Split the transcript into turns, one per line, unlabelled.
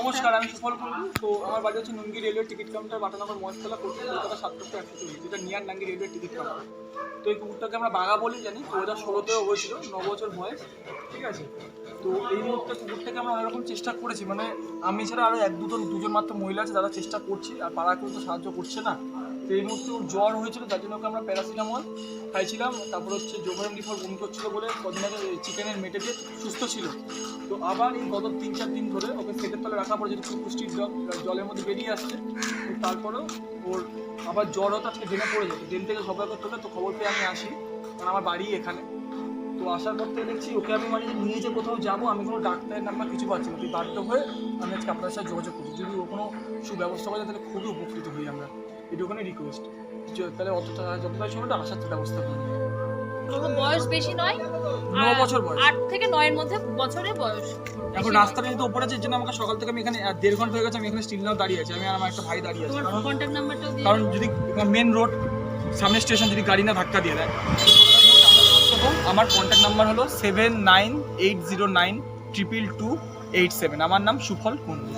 নমস্কার, আমি সুফল কুন্ডু। তো আমার বাড়ি হচ্ছে Nungi railway ticket counter, Batanagar Maheshtala, Kolkata 7-120, যেটা near Nungi railway ticket counter. তো এই কুকুরটাকে আমরা বাঘা বলি জানি, 2016-তেও হয়েছিল, 9 বছর বয়স, ঠিক আছে। তো এই মুহূর্তে কুকুরটাকে আমরা অনেক রকম চেষ্টা করেছি, মানে আমি ছাড়া আরও দুজন মাত্র মহিলা আছে, যারা চেষ্টা করছি, আর পাড়া কেউ তো সাহায্য করছে না। তো এই মুহূর্তে ওর জ্বর হয়েছিল, যার জন্য ওকে আমরা প্যারাসিটামল খাইছিলাম। তারপর হচ্ছে জোভেন ডিফর বমি করছিল বলে কদিন আগে চিকেনের মেটেতে সুস্থ ছিল। তো আবার এই গত 3-4 দিন ধরে ওকে পেটের তলে রাখা পড়ে, যেহেতু পুষ্টির জলের মধ্যে বেরিয়ে আসছে। তো তারপরেও ওর আবার জ্বর হতো, আজকে ড্রেনে পড়ে যেত, ড্রেন থেকে সবাই করতে হলে। তো খবর পেয়ে আমি আসি, কারণ আমার বাড়ি এখানে। তো আসার পর থেকে দেখছি ওকে আমি মানে নিয়ে যে কোথাও যাবো, আমি কোনো ডাক্তারের নাম্বার কিছু পাচ্ছি না। তুই বাধ্য হয়ে আমি আজকে আপনার সাথে যোগাযোগ করছি, যদি ও কোনো সুব্যবস্থা করে তাহলে খুবই উপকৃত হই আমরা। এটুকুনি রিকোয়েস্ট, তাহলে যতটা সময়টা আসার ব্যবস্থা করবো।
বয়স বেশি নয়,
9 বছর বয়স,
8 থেকে 9 এর মধ্যে বছরের বয়স।
এখন রাস্তাটা যেহেতু উপরে আছে, এর জন্য আমাকে সকাল থেকে আমি এখানে 1.5 ঘন্টা হয়ে গেছে, আমি এখানে স্টিল নাও দাঁড়িয়ে আছি। আমি আর আমার একটা ভাই দাঁড়িয়ে আছি,
তোমার কন্ট্যাক্ট নাম্বারটাও দিয়ে
কারণ যদি মেন রোড সামনে স্টেশন, যদি গাড়ি না ধাক্কা দিয়ে দেয়। আমার কন্ট্যাক্ট নাম্বার হলো 7980922287। আমার নাম সুফল কুন্ডু।